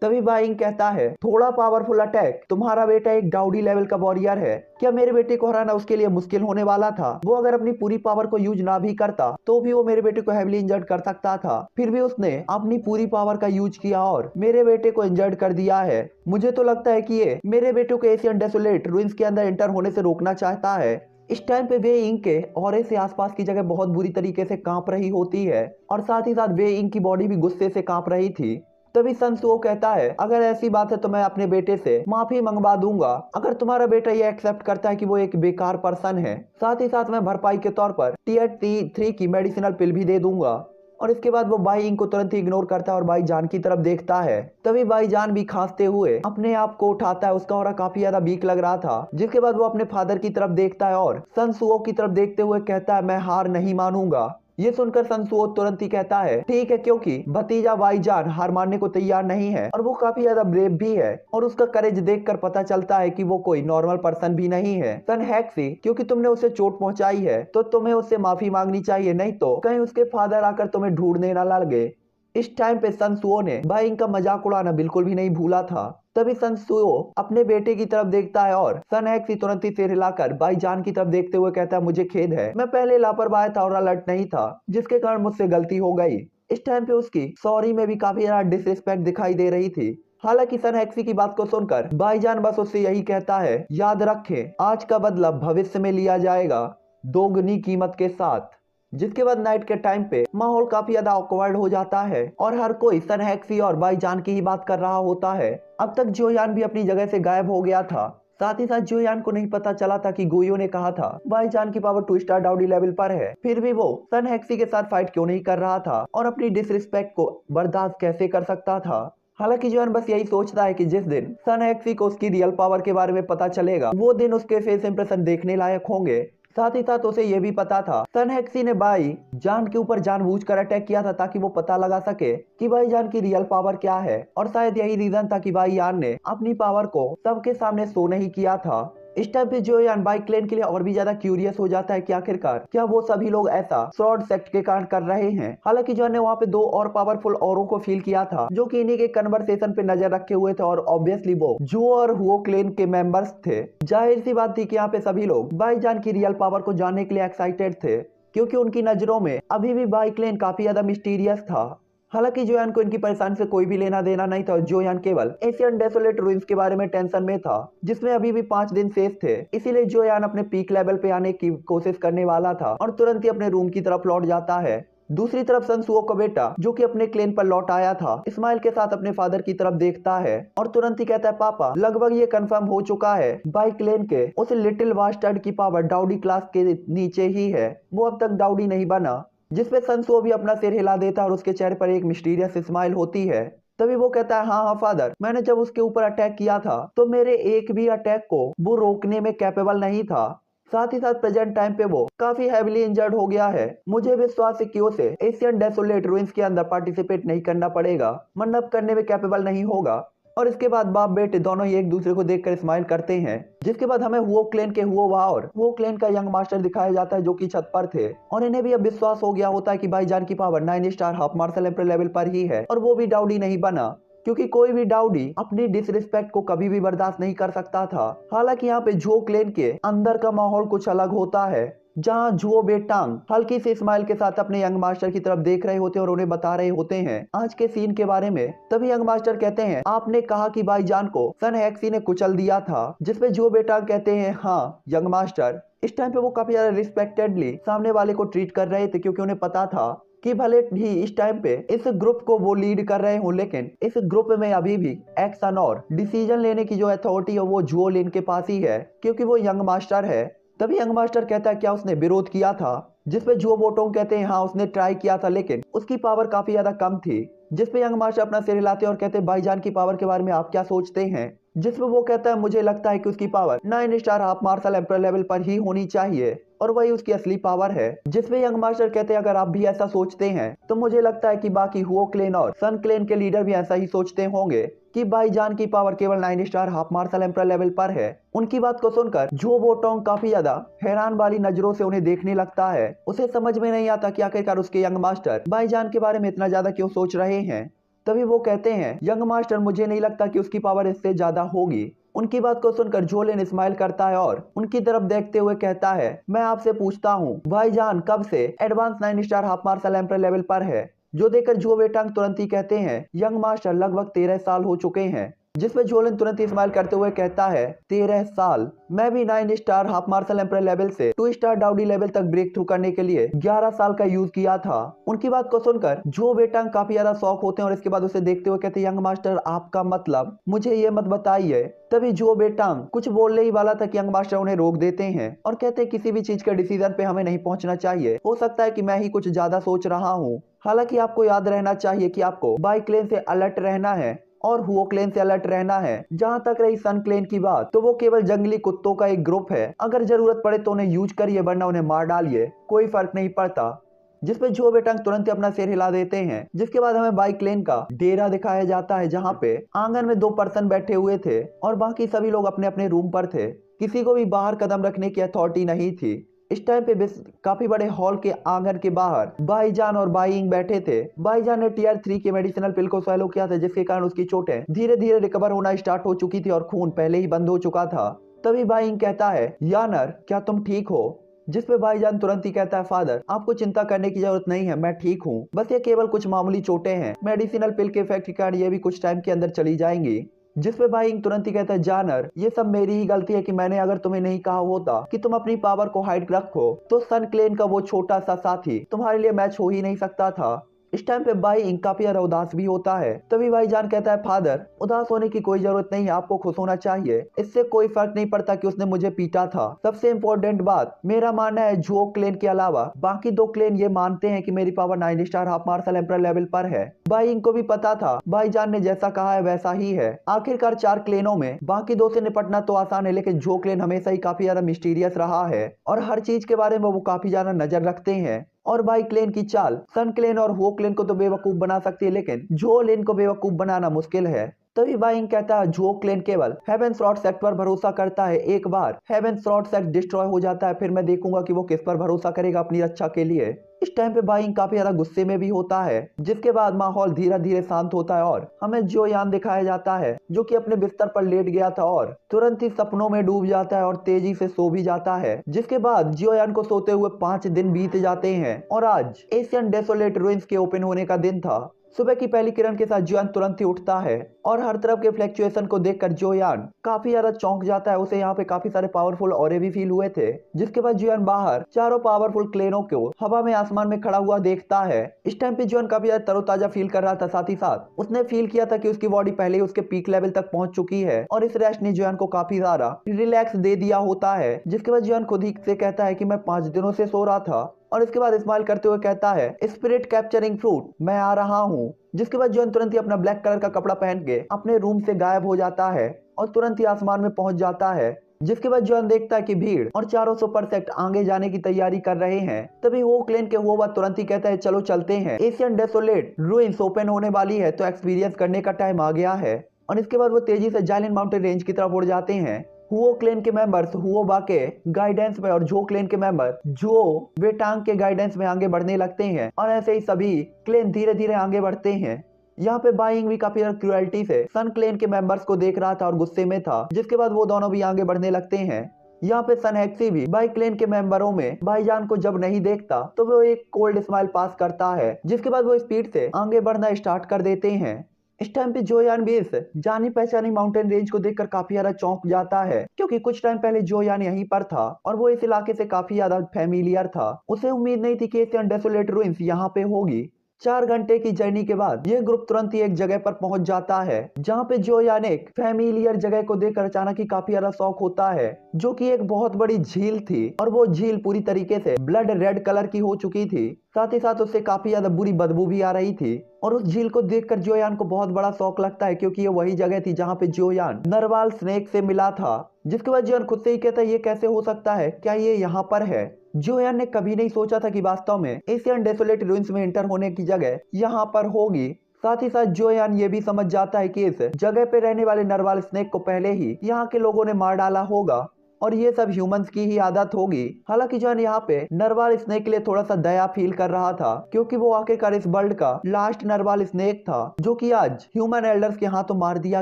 तभी बाइंग कहता है, थोड़ा पावरफुल अटैक, तुम्हारा बेटा एक डाउडी लेवल का वॉरियर है, क्या मेरे बेटे को हराना उसके लिए मुश्किल होने वाला था? वो अगर अपनी पूरी पावर को यूज ना भी करता तो भी वो मेरे बेटे को हेवली इंजर्ड कर सकता था, फिर भी उसने अपनी पूरी पावर का यूज किया और मेरे बेटे को इंजर्ड कर दिया है। मुझे तो लगता है कि ये मेरे बेटे को एशियन डेसोलेट रूइंस के अंदर एंटर होने से रोकना चाहता है। इस टाइम पे वे इंग के ऑरे से आसपास की जगह बहुत बुरी तरीके से कांप रही होती है और साथ ही साथ वे इंग की बॉडी भी गुस्से से कांप रही थी। तभी संसुओ कहता है, अगर ऐसी बात है तो मैं अपने बेटे से माफी मंगवा दूंगा, अगर तुम्हारा बेटा ये एक्सेप्ट करता है कि वो एक बेकार पर्सन है, साथ ही साथ मैं भरपाई के तौर पर टीयर 3 की मेडिसिनल पिल भी दे दूंगा। और इसके बाद वो बाई इंग को तुरंत ही इग्नोर करता है और बाई जान की तरफ देखता है। तभी बाई जान भी खांसते हुए अपने आप को उठाता है, उसका ऑरा काफी ज्यादा वीक लग रहा था। जिसके बाद वो अपने फादर की तरफ देखता है और संसुओ की तरफ देखते हुए कहता है, मैं हार नहीं मानूंगा। ये सुनकर संसुओ तुरंत ही कहता है, ठीक है, क्योंकि भतीजा भाईजान हार मानने को तैयार नहीं है और वो काफी ज्यादा ब्रेव भी है और उसका करेज देखकर पता चलता है कि वो कोई नॉर्मल पर्सन भी नहीं है। सन हेक्सी, क्योंकि तुमने उसे चोट पहुंचाई है तो तुम्हें उससे माफी मांगनी चाहिए, नहीं तो कहीं उसके फादर आकर तुम्हें ढूंढने ना लगे। इस टाइम पे संसुओ ने भाई का मजाक उड़ाना बिल्कुल भी नहीं भूला था। तभी संसुओ अपने बेटे की तरफ देखता है और सन हेक्सी तुरंत ही सिर हिलाकर भाई जान की तरफ देखते हुए कहता है, मुझे खेद है, मैं पहले लापरवाह था और अलर्ट नहीं था, जिसके कारण मुझसे गलती हो गई। इस टाइम पे उसकी सॉरी में भी काफी ज्यादा डिसरिस्पेक्ट दिखाई दे रही थी। हालांकि सन हेक्सी की बात को सुनकर भाईजान बस उससे यही कहता है, याद रखें आज का बदला भविष्य में लिया जाएगा, दोगुनी कीमत के साथ। जिसके बाद नाइट के टाइम पे माहौल काफी ज्यादा ऑकवर्ड हो जाता है और हर कोई सन हेक्सी और भाईजान की ही बात कर रहा होता है। अब तक जोयान भी अपनी जगह से गायब हो गया था। साथ ही साथ जोयान को नहीं पता चला था कि गोयो ने कहा था भाईजान की पावर 2 स्टार डाउडी लेवल पर है, फिर भी वो सन हेक्सी के साथ फाइट क्यों नहीं कर रहा था और अपनी डिसरिस्पेक्ट को बर्दाश्त कैसे कर सकता था। हालांकि जोयान बस यही सोचता है कि जिस दिन सन हेक्सी को उसकी रियल पावर के बारे में पता चलेगा वो दिन उसके फेस इंप्रेशन देखने लायक होंगे। साथ ही साथ उसे यह भी पता था सन हेक्सी ने भाई जान के ऊपर जानबूझकर अटैक किया था ताकि वो पता लगा सके कि भाई जान की रियल पावर क्या है, और शायद यही रीजन था कि भाई यान ने अपनी पावर को सबके सामने शो नहीं किया था। इस टाइम पे जोयान बाई क्लेन के लिए और भी ज्यादा क्यूरियस हो जाता है कि आखिरकार क्या वो सभी लोग ऐसा फ्रॉड सेक्ट के कारण कर रहे हैं। हालांकि जोयान ने वहाँ पे 2 और पावरफुल औरों को फील किया था जो कि इन्हीं के कन्वर्सेशन पे नजर रखे हुए थे और ऑब्वियसली वो जो और हुओ क्लेन के मेंबर्स थे। जाहिर सी बात थी कि यहाँ पे सभी लोग बाई जान की रियल पावर को जानने के लिए एक्साइटेड थे, क्योंकि उनकी नजरों में अभी भी बाई क्लेन काफी ज्यादा मिस्टीरियस था। हालांकि जोयान को इनकी परेशानी से कोई भी लेना देना नहीं था और जोयान केवल एशियन डेसोलेट रूइंस के बारे में टेंशन में था, जिसमें अभी भी 5 दिन शेष थे। इसीलिए जोयान अपने पीक लेवल पे आने की कोशिश करने वाला था और तुरंत ही अपने रूम की तरफ लौट जाता है। दूसरी तरफ सनसुओ का बेटा जो कि अपने क्लेन पर लौट आया था, स्माइल के साथ अपने फादर की तरफ देखता है और तुरंत ही कहता है पापा लगभग ये कंफर्म हो चुका है, बाई क्लेन के उस लिटिल बास्टर्ड की पावर डाउडी क्लास के नीचे ही है, वो अब तक डाउडी नहीं बना। जिसपे सनसुओ भी अपना सिर हिला देता है और उसके चेहरे पर एक मिस्टीरियस स्माइल होती है। तभी वो कहता है हाँ हाँ फादर, मैंने जब उसके ऊपर अटैक किया था तो मेरे एक भी अटैक को वो रोकने में कैपेबल नहीं था। साथ ही साथ प्रेजेंट टाइम पे वो काफी हैविली इंजर्ड हो गया है। मुझे विश्वास है कि उसे एशियन डेसोलेट रूइंस के अंदर पार्टिसिपेट नहीं करना पड़ेगा, मतलब करने में कैपेबल नहीं होगा। और इसके बाद बाप बेटे दोनों ही एक दूसरे को देखकर स्माइल करते हैं। जिसके बाद हमें हुओ क्लेन के हुओ और वो क्लेन का यंग मास्टर दिखाया जाता है जो कि छत पर थे और इन्हें भी अब विश्वास हो गया होता है कि भाईजान की power 9 star half martial emperor level पर ही है और वो भी डाउडी नहीं बना, क्योंकि कोई भी डाउडी अपनी डिसरिस्पेक्ट को कभी भी बर्दाश्त नहीं कर सकता था। हालांकि यहाँ पे जो क्लेन के अंदर का माहौल कुछ अलग होता है, जहाँ जुओ बेटांग हल्की सी स्माइल के साथ अपने यंग मास्टर की तरफ देख रहे होते हैं और उन्हें बता रहे होते हैं आज के सीन के बारे में। तभी यंग मास्टर कहते हैं आपने कहा कि भाईजान को सन हेक्सी ने कुचल दिया था, जिसपे जुओ बेटांग कहते हैं हाँ यंग मास्टर। इस टाइम पे वो काफी ज्यादा रिस्पेक्टेडली सामने वाले को ट्रीट कर रहे थे, क्योंकि उन्हें पता था कि भले ही इस टाइम पे इस ग्रुप को वो लीड कर रहे हो, लेकिन इस ग्रुप में अभी भी एक्शन और डिसीजन लेने की जो अथॉरिटी है वो जुओ लिन के पास ही है, क्योंकि वो यंग मास्टर है। तभी यंग मास्टर कहता है क्या उसने विरोध किया था, जिसपे जुओ बोटोंग कहते हैं हाँ उसने ट्राई किया था लेकिन उसकी पावर काफी ज्यादा कम थी। जिसपे यंग मास्टर अपना सिर हिलाते हैं और कहते हैं भाईजान की पावर के बारे में आप क्या सोचते हैं। जिसपे वो कहता है मुझे लगता है कि उसकी power 9 star half martial emperor level पर ही होनी चाहिए और वही उसकी असली पावर है। जिसपे यंग मास्टर कहते हैं अगर आप भी ऐसा सोचते हैं तो मुझे लगता है कि बाकी हुओ क्लेन और सन क्लेन के लीडर भी ऐसा ही सोचते होंगे कि भाईजान की पावर केवल 9 star half martial emperor level पर है। उनकी बात को सुनकर जुओ बोटोंग काफी ज्यादा हैरान वाली नजरों से उन्हें देखने लगता है। उसे समझ में नहीं आता कि आखिरकार उसके यंग मास्टर भाईजान के बारे में इतना ज्यादा क्यों सोच रहे हैं। तभी वो कहते हैं यंग मास्टर मुझे नहीं लगता कि उसकी पावर इससे ज्यादा होगी। उनकी बात को सुनकर जोलिन स्माइल करता है और उनकी तरफ देखते हुए कहता है मैं आपसे पूछता हूँ भाईजान कब से advance 9 star half martial emperor level पर है। जो देखकर जुओ बेटांग तुरंत ही कहते हैं यंग मास्टर लगभग 13 साल हो चुके हैं। जिसमें जोलिन तुरंत ही स्माइल करते हुए कहता है 13 साल, मैं भी 9 star half martial emperor level से 2 स्टार डाउडी लेवल तक ब्रेक थ्रू करने के लिए 11 साल का यूज किया था। उनकी बात को सुनकर जुओ बेटांग काफी ज्यादा शॉक होते हैं और इसके बाद उसे देखते हुए कहते हैं यंग मास्टर आपका मतलब मुझे ये मत बताइए। तभी जुओ बेटांग कुछ बोलने ही वाला था कि यंग मास्टर उन्हें रोक देते हैं और कहते हैं किसी भी चीज के डिसीजन पे हमें नहीं पहुंचना चाहिए, हो सकता है कि मैं ही कुछ ज्यादा सोच रहा हूँ। हालांकि आपको याद रहना चाहिए कि आपको बाई क्लेन से अलर्ट रहना है और हुओ क्लेन से अलर्ट रहना है। जहां तक रही सन क्लेन की बात तो वो केवल जंगली कुत्तों का एक ग्रुप है, अगर जरूरत पड़े तो उन्हें यूज करिए वरना उन्हें मार डालिए, कोई फर्क नहीं पड़ता। जिसपे जुओ बेटांग तुरंत ही अपना सिर हिला देते हैं। जिसके बाद हमें बाई क्लेन का डेरा दिखाया जाता है, जहाँ पे आंगन में 2 पर्सन बैठे हुए थे और बाकी सभी लोग अपने अपने रूम पर थे, किसी को भी बाहर कदम रखने की अथॉरिटी नहीं थी। इस टाइम पे काफी बड़े हॉल के आंगन के बाहर भाईजान और बाईइंग बैठे थे। भाईजान ने टीयर 3 के मेडिसिनल पिल को स्वैलो किया था, जिसके कारण उसकी चोटें धीरे धीरे रिकवर होना स्टार्ट हो चुकी थी और खून पहले ही बंद हो चुका था। तभी बाईइंग कहता है यानर क्या तुम ठीक हो। जिसपे भाईजान तुरंत ही कहता है फादर आपको चिंता करने की जरूरत नहीं है, मैं ठीक हूँ, बस ये केवल कुछ मामूली चोटें हैं, मेडिसिनल पिल के इफेक्ट के कारण ये भी कुछ टाइम के अंदर चली जाएंगी। जिसपे भाईइंग तुरंत ही कहता है जानर ये सब मेरी ही गलती है कि मैंने अगर तुम्हें नहीं कहा होता कि तुम अपनी पावर को हाइड रखो तो सन क्लेन का वो छोटा सा साथी तुम्हारे लिए मैच हो ही नहीं सकता था। इस टाइम पे भाईइंग काफी ज्यादा उदास भी होता है। तभी भाईजान कहता है फादर उदास होने की कोई जरूरत नहीं है, आपको खुश होना चाहिए, इससे कोई फर्क नहीं पड़ता कि उसने मुझे पीटा था। सबसे इम्पोर्टेंट बात मेरा मानना है जुओ क्लेन के अलावा बाकी 2 क्लेन ये मानते हैं कि मेरी power 9 star half martial emperor level पर है। भाईइंग को भी पता था भाईजान ने जैसा कहा है वैसा ही है। आखिरकार 4 क्लेनों में बाकी 2 से निपटना तो आसान है, लेकिन जुओ क्लेन हमेशा ही काफी ज्यादा मिस्टीरियस रहा है और हर चीज के बारे में वो काफी ज्यादा नजर रखते हैं। और बाई क्लेन की चाल सन क्लेन और हुओ क्लेन को तो बेवकूफ बना सकती है, लेकिन जुओ लिन को बेवकूफ बनाना मुश्किल है। तभी बाईइंग कहता है जुओ क्लेन केवल हेवन स्वॉर्ड सेक्ट पर भरोसा करता है, एक बार हेवन स्वॉर्ड सेक्ट डिस्ट्रॉय हो जाता है फिर मैं देखूंगा कि वो किस पर भरोसा करेगा अपनी रक्षा के लिए। इस टाइम पे बाईइंग काफी ज्यादा गुस्से में भी होता है। जिसके बाद माहौल धीरे धीरे शांत होता है और हमें जो यान दिखाया जाता है जो कि अपने बिस्तर पर लेट गया था और तुरंत ही सपनों में डूब जाता है और तेजी से सो भी जाता है। जिसके बाद जियोयान को सोते हुए 5 दिन बीत जाते हैं और आज एशियन डेसोलेट रूइंस के ओपन होने का दिन था। सुबह की पहली किरण के साथ जुआन तुरंत ही उठता है और हर तरफ के फ्लैक्चुएशन को देखकर जुआन काफी ज्यादा चौंक जाता है। उसे यहाँ पे काफी सारे पावरफुल ऑरे भी फील हुए थे, जिसके बाद जुआन बाहर चारों पावरफुल क्लेनों को हवा में आसमान में खड़ा हुआ देखता है। इस टाइम पे जुआन काफी ज्यादा तरोताजा फील कर रहा था, साथ ही साथ उसने फील किया था कि उसकी बॉडी पहले ही उसके पीक लेवल तक पहुंच चुकी है और इस रेस्ट ने जुआन को काफी ज्यादा रिलैक्स दे दिया होता है। जिसके बाद जुआन खुद ही से कहता है कि मैं 5 दिनों से सो रहा था, और इसके बाद स्माइल करते हुए कहता है स्पिरिट कैप्चरिंग फ्रूट, मैं आ रहा हूँ। जिसके बाद जुआन तुरंत ही अपना ब्लैक कलर का कपड़ा पहन के अपने रूम से गायब हो जाता है और तुरंत ही आसमान में पहुंच जाता है। जिसके बाद जुआन देखता है कि भीड़ और चारों सुपर सेक्ट आगे जाने की तैयारी कर रहे हैं। तभी वो क्लेन के हुआ तुरंत ही कहता है चलो चलते हैं, एशियन डेसोलेट रूइंस ओपन होने वाली है तो एक्सपीरियंस करने का टाइम आ गया है। और इसके बाद वो तेजी से जाइलिन माउंटेन रेंज की तरफ उड़ जाते हैं। हुओ क्लेन के मेंबर्स हुओ बा के गाइडेंस में और जो क्लेन के मेंबर जो वेटांग के गाइडेंस में आगे बढ़ने लगते हैं और ऐसे ही सभी क्लेन धीरे धीरे आगे बढ़ते हैं। यहाँ पे बाइंग भी काफी क्रुएल्टी से सन क्लेन के मेंबर्स को देख रहा था और गुस्से में था। जिसके बाद वो दोनों भी आगे बढ़ने लगते हैं। यहाँ पे सन हेक्सी भी बाई क्लेन के मेंबरों में भाईजान को जब नहीं देखता तो वो एक कोल्ड स्माइल पास करता है। जिसके बाद वो स्पीड से आगे बढ़ना स्टार्ट कर देते हैं। इस टाइम पे जोयान भी इस जानी पहचानी माउंटेन रेंज को देखकर काफी ज्यादा चौंक जाता है, क्योंकि कुछ टाइम पहले जोयान यहीं पर था और वो इस इलाके से काफी ज्यादा फेमिलियर था। उसे उम्मीद नहीं थी कि एशियन डेसोलेट रूइंस यहाँ पे होगी। 4 घंटे की जर्नी के बाद ये ग्रुप तुरंत ही एक जगह पर पहुंच जाता है, जहाँ पे जोयान एक फैमिलियर जगह को देखकर अचानक ही काफी ज्यादा शॉक होता है, जो कि एक बहुत बड़ी झील थी और वो झील पूरी तरीके से ब्लड रेड कलर की हो चुकी थी। साथ ही साथ उससे काफी ज्यादा बुरी बदबू भी आ रही थी। और उस झील को देखकर जोयान को बहुत बड़ा शौक लगता है, क्योंकि ये वही जगह थी जहाँ पे जोयान नरवाल स्नेक से मिला था। जिसके बाद जोयान खुद से ही कहता है ये कैसे हो सकता है, क्या ये यहाँ पर है। जोयान ने कभी नहीं सोचा था कि वास्तव में एशियन डेसोलेट रूइंस में एंटर होने की जगह यहाँ पर होगी। साथ ही साथ जोयान ये भी समझ जाता है कि इस जगह पे रहने वाले नरवाल स्नेक को पहले ही यहाँ के लोगों ने मार डाला होगा और ये सब ह्यूमंस की ही आदत होगी। हालांकि जॉन यहाँ पे नरवाल स्नेक के लिए थोड़ा सा दया फील कर रहा था, क्योंकि वो आखिरकार इस वर्ल्ड का लास्ट नरवाल स्नेक था जो कि आज ह्यूमन एल्डर्स के हाथों मार दिया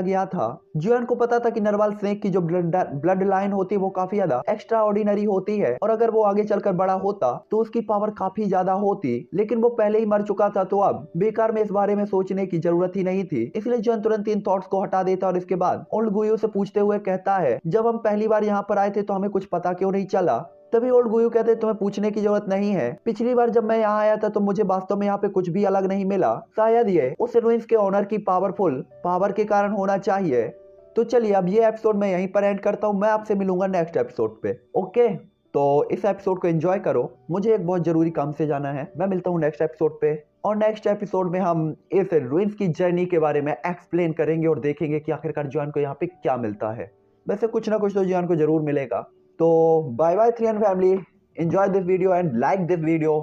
गया था। जॉन को पता था कि नरवाल स्नेक की जो ब्लड लाइन होती है वो काफी ज्यादा एक्स्ट्रा ऑर्डिनरी होती है और अगर वो आगे चलकर बड़ा होता तो उसकी पावर काफी ज्यादा होती, लेकिन वो पहले ही मर चुका था तो अब बेकार में इस बारे में सोचने की जरूरत ही नहीं थी। इसलिए जॉन तुरंत इन थॉट्स को हटा देता और इसके बाद ओल्ड गुयू से पूछते हुए कहता है जब हम पहली बार यहाँ पर आए थे तो हमें कुछ पता क्यों नहीं चला। तभी ओल्ड गुयू कहते तुम्हें पूछने की जरूरत नहीं है, पिछली बार जब मैं यहाँ आया था तो मुझे वास्तव में यहाँ पे कुछ भी अलग नहीं मिला, शायद ये उस रूइंस के ओनर की पावरफुल पावर के कारण होना चाहिए। तो चलिए अब ये एपिसोड मैं यहीं पर एंड करता हूँ, मैं आपसे मिलूंगा नेक्स्ट एपिसोड पे। ओके, तो इस एपिसोड को एंजॉय करो, मुझे एक बहुत जरूरी काम से जाना है। मैं मिलता हूँ नेक्स्ट एपिसोड पे और नेक्स्ट एपिसोड में हम इस रूइंस की जर्नी के बारे में एक्सप्लेन करेंगे और देखेंगे कि आखिरकार जॉन को यहाँ पे क्या मिलता है। वैसे कुछ ना कुछ तो जॉन को जरूर मिलेगा। तो bye bye 3N family, enjoy this video and like this video,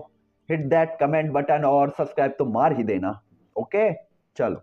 hit that comment button और सब्सक्राइब तो मार ही देना। ओके चलो।